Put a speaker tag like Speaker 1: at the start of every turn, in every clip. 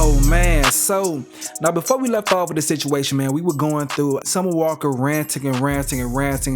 Speaker 1: Oh man, so now before we left off with the situation, man, we were going through Summer Walker ranting,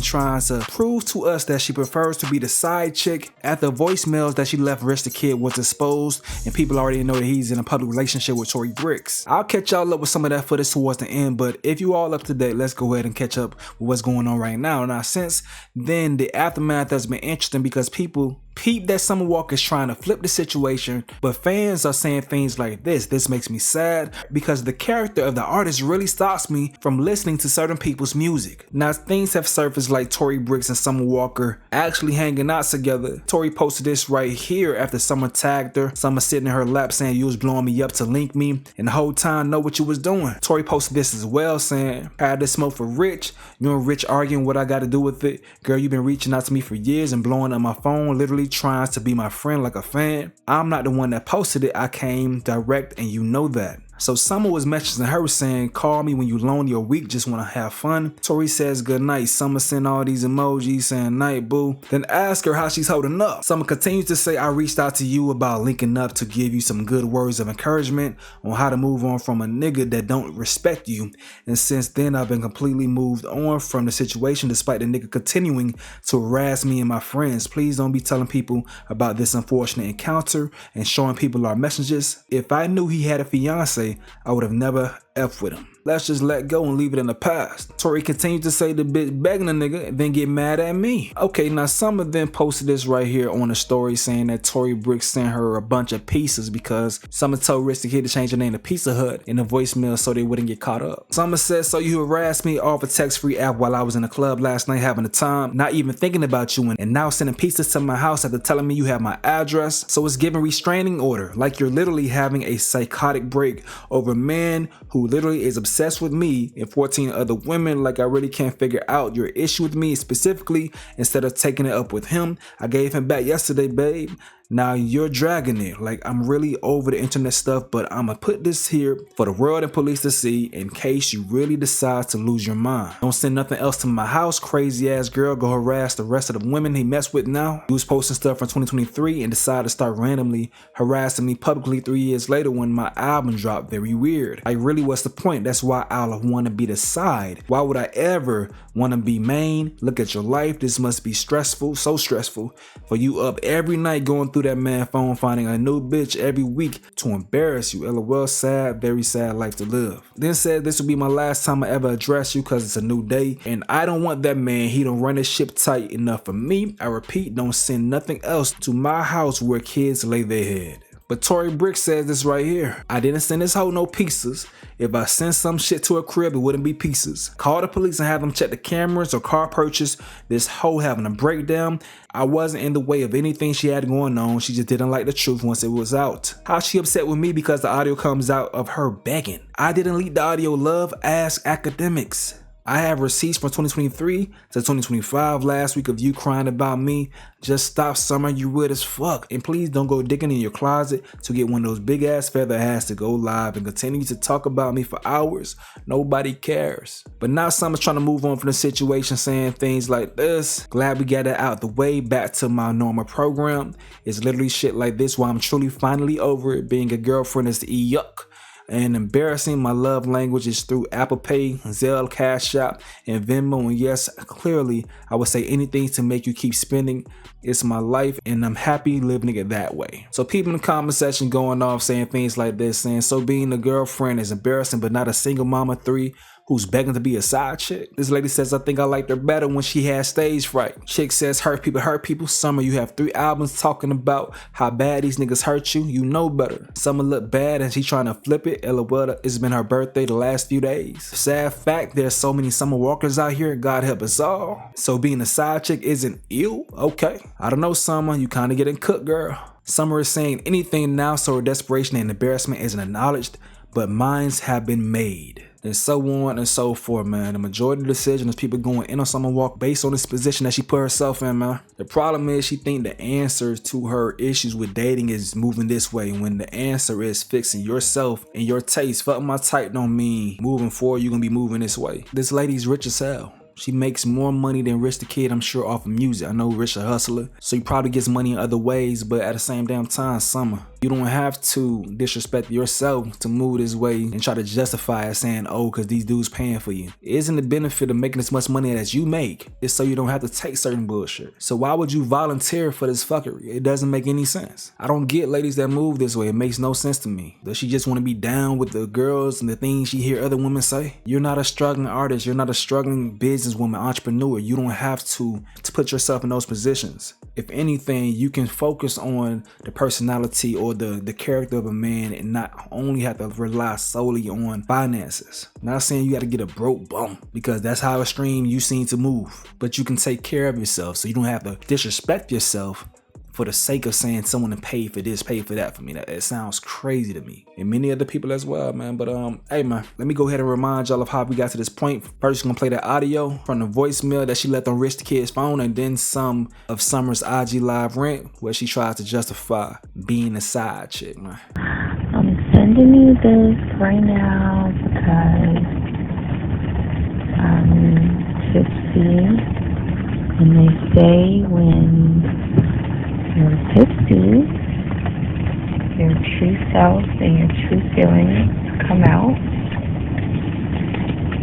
Speaker 1: trying to prove to us that she prefers to be the side chick after voicemails that she left Rich the Kid was exposed, and people already know that he's in a public relationship with Tori Bricks. I'll catch y'all up with some of that footage towards the end, but if you all up to date, let's go ahead and catch up with what's going on right now. Now, since then, the aftermath has been interesting because people peep that Summer Walker is trying to flip the situation, but fans are saying things like this. This makes me sad because the character of the artist really stops me from listening to certain people's music. Now, things have surfaced like Tori Bricks and Summer Walker actually hanging out together. Tori posted this right here after Summer tagged her. Summer sitting in her lap saying, "You was blowing me up to link me, and the whole time know what you was doing." Tori posted this as well saying, "Had this smoke for Rich. You and Rich arguing, what I got to do with it? Girl, you've been reaching out to me for years and blowing up my phone, literally trying to be my friend like a fan. I'm not the one that posted it. I came direct and you know that." So Summer was messaging her saying, "Call me when you lonely or weak, just want to have fun." Tori says good night. Summer sent all these emojis saying night boo. Then ask her how she's holding up. Summer continues to say, "I reached out to you about linking up to give you some good words of encouragement on how to move on from a nigga that don't respect you. And since then I've been completely moved on from the situation despite the nigga continuing to harass me and my friends. Please don't be telling people about this unfortunate encounter and showing people our messages. If I knew he had a fiance, I would have never F with him. Let's just let go and leave it in the past." Tori continued to say the bitch begging a nigga and then get mad at me. Okay, now Summer then posted this right here on a story saying that Tori Bricks sent her a bunch of pieces because Summer told Rich the Kid to change her name to Pizza Hut in a voicemail so they wouldn't get caught up. Summer said, "So you harassed me off a text-free app while I was in the club last night having a time, not even thinking about you, and now sending pizzas to my house after telling me you have my address. So it's giving restraining order, like you're literally having a psychotic break over a man who literally is obsessed with me and 14 other women. Like I really can't figure out your issue with me specifically. Instead of taking it up with him, I gave him back yesterday, babe. Now you're dragging it. Like I'm really over the internet stuff, but I'ma put this here for the world and police to see in case you really decide to lose your mind. Don't send nothing else to my house, crazy ass girl. Go harass the rest of the women he messed with now." He was posting stuff from 2023 and decided to start randomly harassing me publicly 3 years later when my album dropped. Very weird. Like really, what's the point? That's why I'll want to be the side. Why would I ever want to be main? Look at your life. This must be stressful, so stressful for you up every night going through that man phone finding a new bitch every week to embarrass you. LOL, sad, very sad life to live. Then said, "This will be my last time I ever address you because it's a new day and I don't want that man. He don't run his ship tight enough for me. I repeat, don't send nothing else to my house where kids lay their head." But Tori Bricks says this right here. "I didn't send this hoe no pizzas. If I sent some shit to her crib, it wouldn't be pizzas. Call the police and have them check the cameras or car purchase. This hoe having a breakdown. I wasn't in the way of anything she had going on. She just didn't like the truth once it was out. How she upset with me because the audio comes out of her begging. I didn't leak the audio, love. Ask academics. I have receipts from 2023 to 2025 last week of you crying about me. Just stop, Summer, you weird as fuck. And please don't go digging in your closet to get one of those big ass feather hats to go live and continue to talk about me for hours. Nobody cares." But now Summer's trying to move on from the situation saying things like this. "Glad we got it out the way, back to my normal program. It's literally shit like this why I'm truly finally over it. Being a girlfriend is yuck and embarrassing. My love language is through Apple Pay, Zelle, Cash App, and Venmo. And yes, clearly, I would say anything to make you keep spending. It's my life, and I'm happy living it that way." So people in the comment section going off saying things like this, saying, "So being a girlfriend is embarrassing, but not a single mama 3 who's begging to be a side chick." This lady says, "I think I liked her better when she had stage fright." Chick says, hurt people. Summer, you have 3 albums talking about how bad these niggas hurt you. You know better." Summer look bad and she trying to flip it. LOL, it's been her birthday the last few days. Sad fact, there's so many Summer Walkers out here. God help us all. So being a side chick isn't ill? Okay. I don't know, Summer. You kind of getting cooked, girl. Summer is saying anything now so her desperation and embarrassment isn't acknowledged, but minds have been made. And so on and so forth, man. The majority of the decision is people going in on Summer Walker based on this position that she put herself in, man. The problem is she think the answer to her issues with dating is moving this way, when the answer is fixing yourself and your taste. Fuck my type don't mean moving forward you're gonna be moving this way. This lady's rich as hell. She makes more money than Rich the Kid, I'm sure, off of music. I know Rich a hustler, so he probably gets money in other ways, but at the same damn time, Summer, You don't have to disrespect yourself to move this way and try to justify it saying, oh, because these dudes paying for you. It isn't the benefit of making as much money as you make. It's so you don't have to take certain bullshit. So why would you volunteer for this fuckery? It doesn't make any sense. I don't get ladies that move this way. It makes no sense to me. Does she just want to be down with the girls and the things she hear other women say? You're not a struggling artist. You're not a struggling businesswoman, entrepreneur. You don't have to put yourself in those positions. If anything, you can focus on the personality or the character of a man and not only have to rely solely on finances. Not saying you got to get a broke bum because that's how extreme you seem to move, but you can take care of yourself so you don't have to disrespect yourself for the sake of saying someone to pay for this, pay for that for me. It sounds crazy to me. And many other people as well, man. But hey man, let me go ahead and remind y'all of how we got to this point. First, we're gonna play that audio from the voicemail that she left on Rich the Kid's phone, and then some of Summer's IG live rant where she tries to justify being a side chick, man.
Speaker 2: I'm sending you this right now because I'm 50, and they say when you're 50, your true self and your true feelings come out.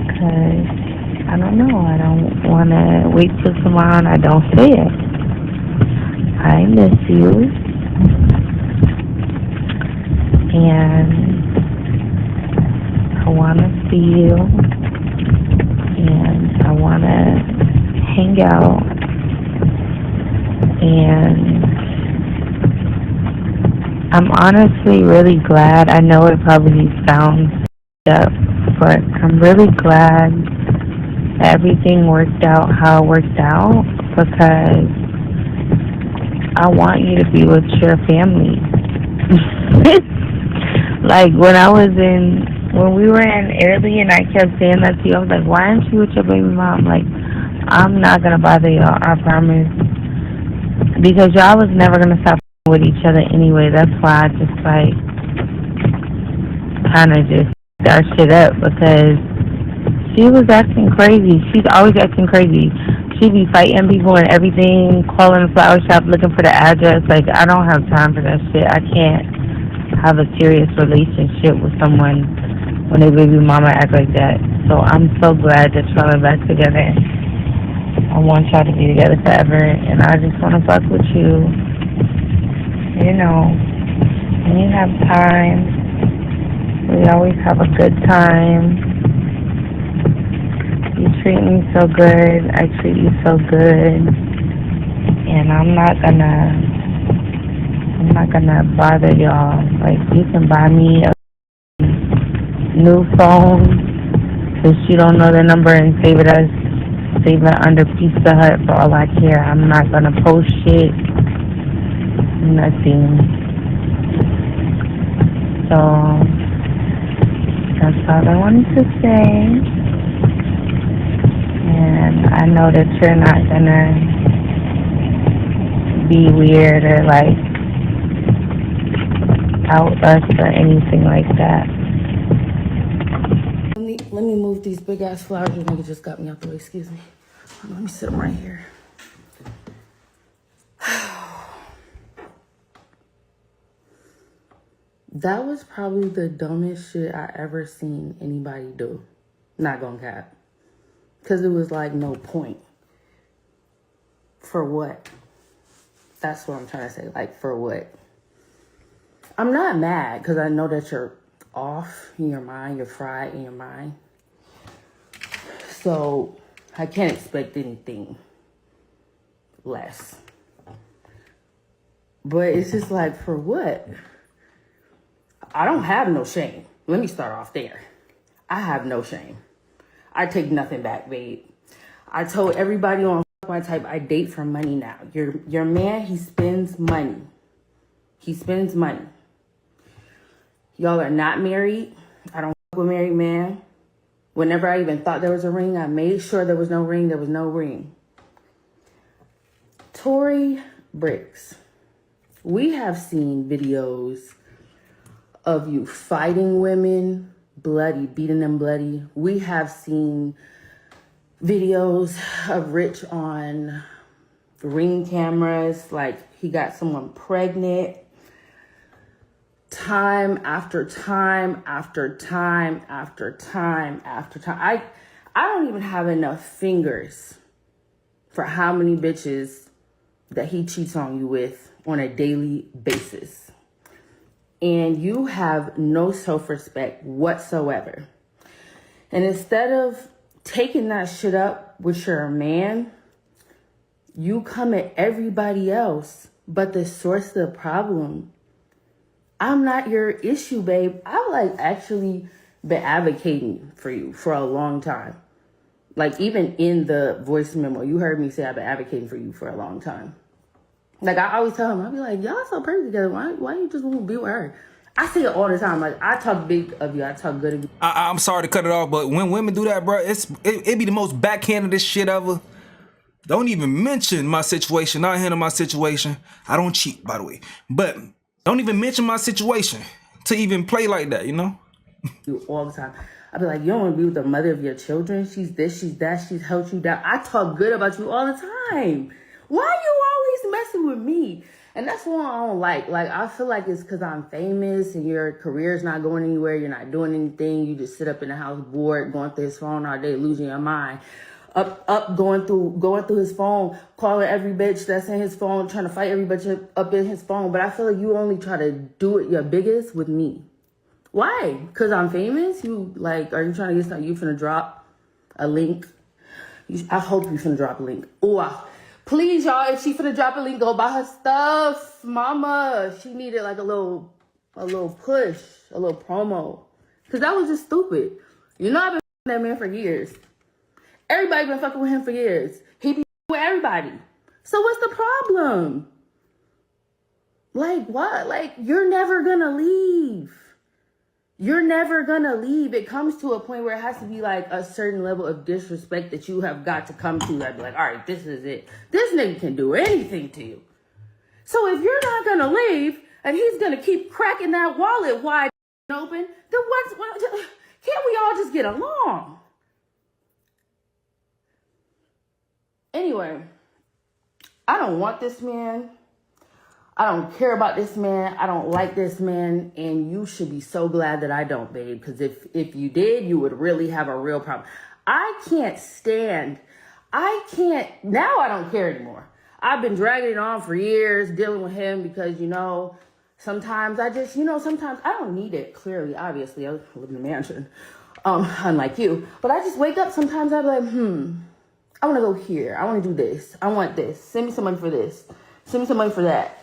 Speaker 2: Because, I don't know, I don't want to wait till tomorrow and I don't say it. I miss you. And I want to see you. And I want to hang out. And I'm honestly really glad. I know it probably sounds up, but I'm really glad everything worked out how it worked out, because I want you to be with your family. Like when we were in Italy and I kept saying that to you, I was like, why aren't you with your baby mom? Like, I'm not going to bother y'all, I promise. Because y'all was never going to stop with each other anyway. That's why I just kind of just our shit up, because she was acting crazy. She's always acting crazy. She be fighting people and everything, calling the flower shop looking for the address. Like, I don't have time for that shit. I can't have a serious relationship with someone when their baby mama act like that. So I'm so glad that y'all are back together. I want y'all to be together forever, and I just want to fuck with you. You know, when you have time, we always have a good time. You treat me so good, I treat you so good, and I'm not gonna bother y'all. Like, you can buy me a new phone, since you don't know the number, and save it under Pizza Hut for all I care. I'm not gonna post shit, nothing. So that's all I wanted to say. And I know that you're not gonna be weird or like out us or anything like that.
Speaker 3: Let me move these big ass flowers. This nigga just got me out the way. Excuse me. Let me sit them right here. That was probably the dumbest shit I ever seen anybody do. Not gonna cap. Because it was like no point. For what? That's what I'm trying to say. Like, for what? I'm not mad because I know that you're off in your mind. You're fried in your mind. So I can't expect anything less. But it's just like, for what? I don't have no shame. Let me start off there. I have no shame. I take nothing back, babe. I told everybody on my type, I date for money now. Your man, he spends money. He spends money. Y'all are not married. I don't fuck with married man. Whenever I even thought there was a ring, I made sure there was no ring. There was no ring. Tori Bricks. We have seen videos of you fighting women, bloody, beating them bloody. We have seen videos of Rich on Ring cameras, like he got someone pregnant. time after time after time after time after time. I don't even have enough fingers for how many bitches that he cheats on you with on a daily basis. And you have no self-respect whatsoever. And instead of taking that shit up with your man, you come at everybody else but the source of the problem. I'm not your issue, babe. I've like actually been advocating for you for a long time. Like even in the voice memo, you heard me say I've been advocating for you for a long time. Like I always tell him, I'll be like, y'all so perfect together. Why you just want to be with her? I say it all the time. Like I talk big of you. I talk good of you.
Speaker 1: I'm sorry to cut it off, but when women do that, bro, it be the most backhanded shit ever. Don't even mention my situation. I handle my situation. I don't cheat, by the way. But don't even mention my situation to even play like that, you know?
Speaker 3: You all the time. I'll be like, you don't want to be with the mother of your children. She's this, she's that, she's helped you down. I talk good about you all the time. Why are you always messing with me? And that's what I don't like. Like, I feel like it's because I'm famous and your career's not going anywhere. You're not doing anything. You just sit up in the house bored, going through his phone all day, losing your mind. Going through his phone, calling every bitch that's in his phone, trying to fight every bitch up in his phone. But I feel like you only try to do it your biggest with me. Why? Because I'm famous? You like, are you trying to get something? You finna drop a link? I hope you finna drop a link. Please, y'all, if she finna drop a link, go buy her stuff. Mama, she needed like a little push, a little promo. Because that was just stupid. You know, I've been that man for years. Everybody been fucking with him for years. He be with everybody. So what's the problem? Like, what? Like, you're never gonna leave. You're never gonna leave. It comes to a point where it has to be like a certain level of disrespect that you have got to come to. I'd be like, all right, this is it. This nigga can do anything to you. So if you're not gonna leave and he's gonna keep cracking that wallet wide open, then can't we all just get along? Anyway, I don't want this man. I don't care about this man. I don't like this man. And you should be so glad that I don't, babe. Because if you did, you would really have a real problem. Now I don't care anymore. I've been dragging it on for years, dealing with him because, sometimes I don't need it. Clearly, obviously, I live in a mansion, unlike you. But I just wake up sometimes, I'll be like, I want to go here. I want to do this. I want this. Send me some money for this. Send me some money for that.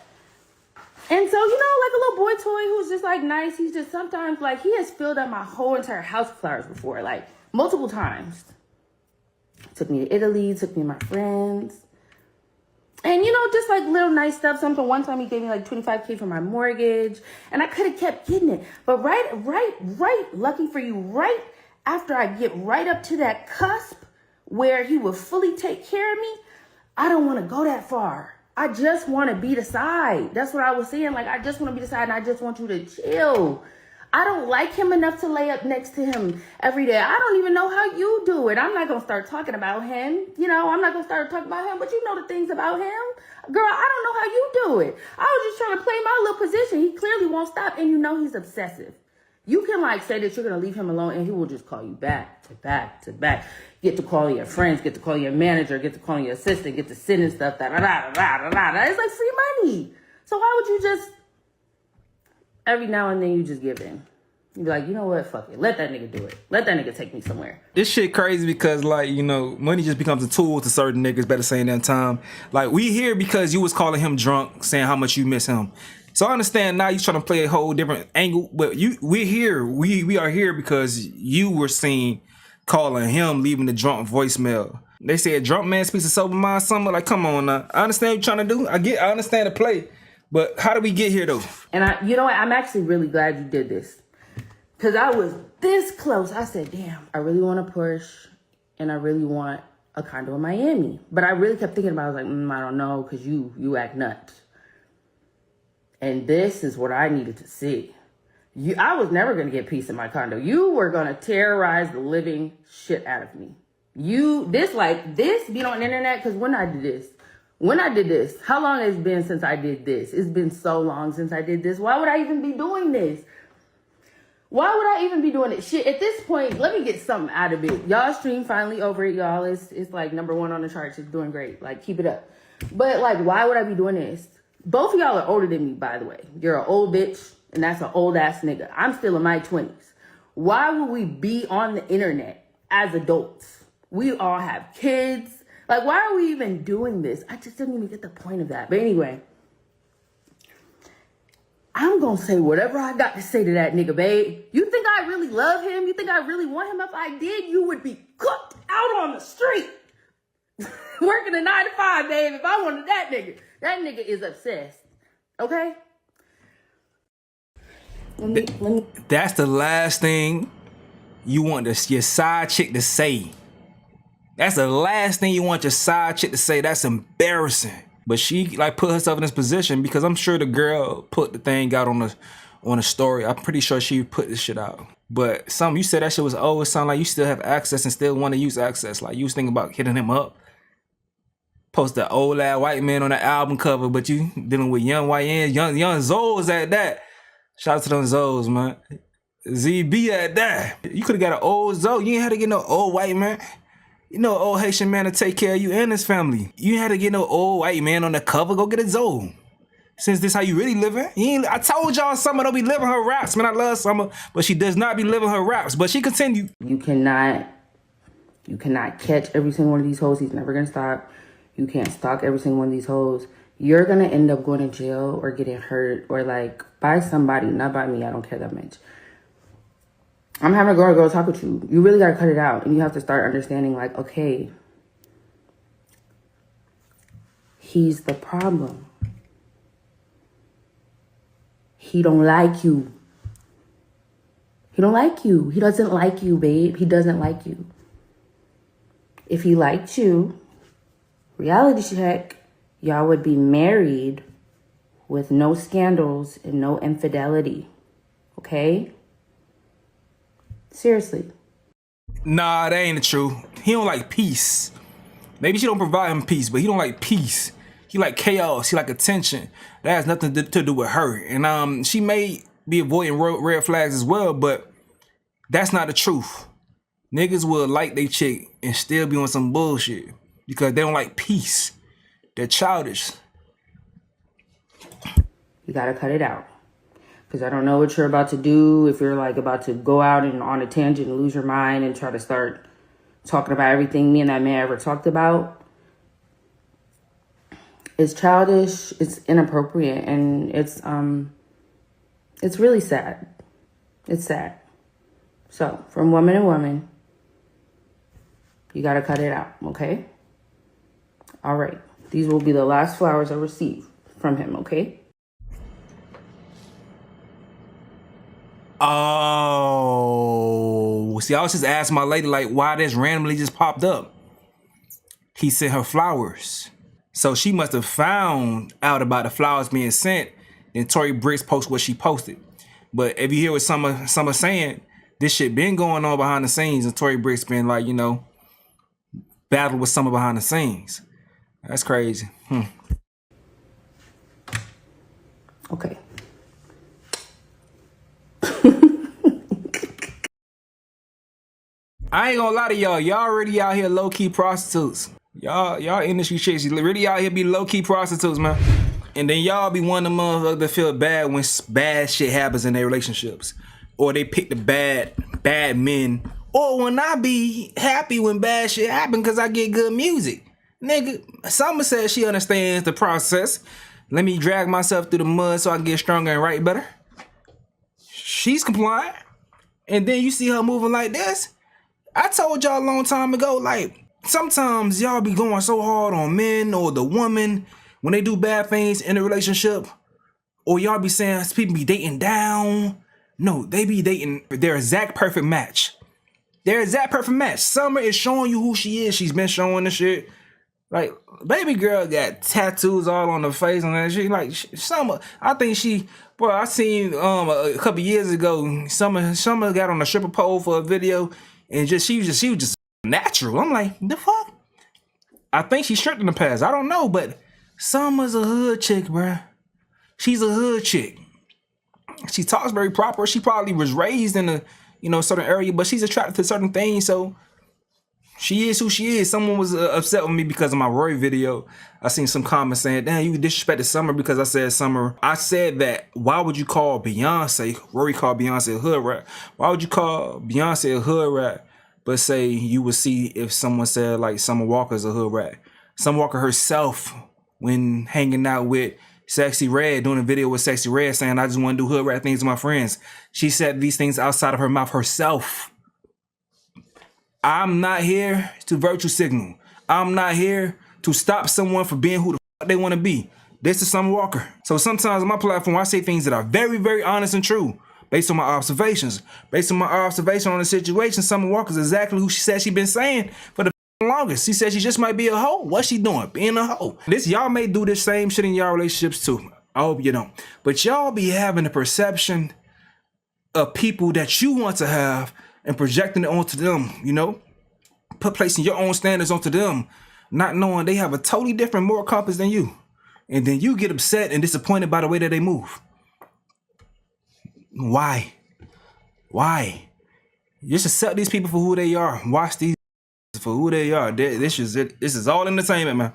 Speaker 3: And so, like a little boy toy who's just like nice. He's just sometimes like he has filled up my whole entire house with flowers before, like multiple times. Took me to Italy, took me to my friends. And, just like little nice stuff. Something one time he gave me like $25K for my mortgage. And I could have kept getting it. But right, lucky for you, right after I get right up to that cusp where he will fully take care of me, I don't want to go that far. I just want to be the side. That's what I was saying. Like, I just want to be the side and I just want you to chill. I don't like him enough to lay up next to him every day. I don't even know how you do it. I'm not going to start talking about him. I'm not going to start talking about him, but you know the things about him. Girl, I don't know how you do it. I was just trying to play my little position. He clearly won't stop and he's obsessive. You can say that you're going to leave him alone and he will just call you back to back to back. Get to call your friends, get to call your manager, get to call your assistant, get to sending stuff, It's like free money. So why would you just, every now and then you just give in? You be like, you know what, fuck it. Let that nigga do it. Let that nigga take me somewhere.
Speaker 1: This shit crazy because money just becomes a tool to certain niggas, better saying that time. Like, we here because you was calling him drunk, saying how much you miss him. So I understand now you're trying to play a whole different angle, but we're here. We are here because you were seen calling him, leaving the drunk voicemail. They say a drunk man speaks a sober mind. Summer, like, come on now. I understand what you're trying to do. I understand the play, but how did we get here though?
Speaker 3: And you know what? I'm actually really glad you did this because I was this close. I said, damn, I really want to push and I really want a condo in Miami. But I really kept thinking about it. I was like, I don't know because you act nuts. And this is what I needed to see. I was never going to get peace in my condo. You were going to terrorize the living shit out of me. This being on the internet, because when I did this, When I did this, how long has it been since I did this? It's been so long since I did this. Why would I even be doing this? Why would I even be doing it? Shit, at this point, let me get something out of it. Y'all stream finally over it, y'all. It's like #1 on the charts. It's doing great. Like, keep it up. But, like, why would I be doing this? Both of y'all are older than me, by the way. You're an old bitch, and that's an old-ass nigga. I'm still in my 20s. Why would we be on the internet as adults? We all have kids. Like, why are we even doing this? I just didn't even get the point of that. But anyway, I'm going to say whatever I got to say to that nigga, babe. You think I really love him? You think I really want him? If I did, you would be cooked out on the street. Working a 9 to 5, babe. If I wanted that nigga is obsessed. Okay? Let me.
Speaker 1: That's the last thing you want your side chick to say. That's the last thing you want your side chick to say. That's embarrassing. But she like put herself in this position because I'm sure the girl put the thing out on the story. I'm pretty sure she put this shit out. But you said that shit was old. It sounded like you still have access and still want to use access. Like you was thinking about hitting him up. Post the old ass white man on the album cover, but you dealing with young YNs, young Zoes at that. Shout out to them Zoes, man. ZB at that. You could have got an old Zoe. You ain't had to get no old white man. You know, old Haitian man to take care of you and his family. You ain't had to get no old white man on the cover. Go get a Zoe. Since this how you really living. I told y'all Summer don't be living her raps. Man, I love Summer, but she does not be living her raps. But she continue.
Speaker 3: You cannot catch every single one of these hoes. He's never gonna stop. You can't stalk every single one of these hoes. You're gonna end up going to jail or getting hurt or like by somebody, not by me. I don't care that much. I'm having a girl talk with you. You really gotta cut it out, and you have to start understanding like, okay, he's the problem. He don't like you. He don't like you. He doesn't like you, babe. He doesn't like you. If he liked you, reality check, y'all would be married with no scandals and no infidelity. Okay? Seriously.
Speaker 1: Nah, that ain't the truth. He don't like peace. Maybe she don't provide him peace, but he don't like peace. He like chaos. He like attention. That has nothing to do with her. And she may be avoiding red flags as well, but that's not the truth. Niggas will like they chick and still be on some bullshit because they don't like peace. They're childish.
Speaker 3: You gotta cut it out. Because I don't know what you're about to do. If you're like about to go out and on a tangent and lose your mind and try to start talking about everything me and that man ever talked about. It's childish, it's inappropriate, and it's really sad. It's sad. So, from woman to woman, you gotta cut it out, okay? All right. These will be the last flowers I receive from him, okay?
Speaker 1: Oh, see, I was just asking my lady, like, why this randomly just popped up. He sent her flowers. So she must have found out about the flowers being sent. Then Tori Bricks posted what she posted. But if you hear what Summer saying, this shit been going on behind the scenes, and Tori Bricks been like, you know, battle with Summer behind the scenes. That's crazy.
Speaker 3: Okay.
Speaker 1: I ain't gonna lie to y'all. Y'all already out here low-key prostitutes. Y'all industry chicks, you really out here be low-key prostitutes, man. And then y'all be one of them motherfuckers that feel bad when bad shit happens in their relationships. Or they pick the bad men. Or when I be happy when bad shit happen because I get good music. Nigga, Summer says she understands the process. Let me drag myself through the mud so I can get stronger and write better. She's compliant. And then you see her moving like this. I told y'all a long time ago, like, sometimes y'all be going so hard on men or the woman when they do bad things in a relationship. Or y'all be saying people be dating down. No, they be dating their exact perfect match. Their exact perfect match. Summer is showing you who she is. She's been showing the shit. Like, baby girl got tattoos all on her face and that shit. Like, Summer, I think she, bro, I seen a couple years ago, Summer got on a stripper pole for a video. And she was just natural. I'm like, the fuck? I think she stripped in the past. I don't know, but Summer's a hood chick, bruh. She's a hood chick. She talks very proper. She probably was raised in a certain area, but she's attracted to certain things. So she is who she is. Someone was upset with me because of my Rory video. I seen some comments saying, damn, you disrespected Summer because I said Summer. I said that, why would you call Beyonce, Rory called Beyonce a hood rat. Why would you call Beyonce a hood rat, but say you would see if someone said like Summer Walker's a hood rat? Summer Walker herself, when hanging out with Sexy Red, doing a video with Sexy Red saying, I just want to do hood rat things with my friends. She said these things outside of her mouth herself. I'm not here to virtue signal. I'm not here to stop someone from being who the fuck they want to be. This is Summer Walker. So sometimes on my platform, I say things that are very, very honest and true based on my observations. Based on my observation on the situation, Summer Walker is exactly who she said she been saying for the longest. She said she just might be a hoe. What's she doing? Being a hoe. Y'all may do this same shit in y'all relationships too. I hope you don't. But y'all be having a perception of people that you want to have and projecting it onto them, placing your own standards onto them, not knowing they have a totally different moral compass than you. And then you get upset and disappointed by the way that they move. Why? Just accept these people for who they are. Watch these for who they are. This is all entertainment, man.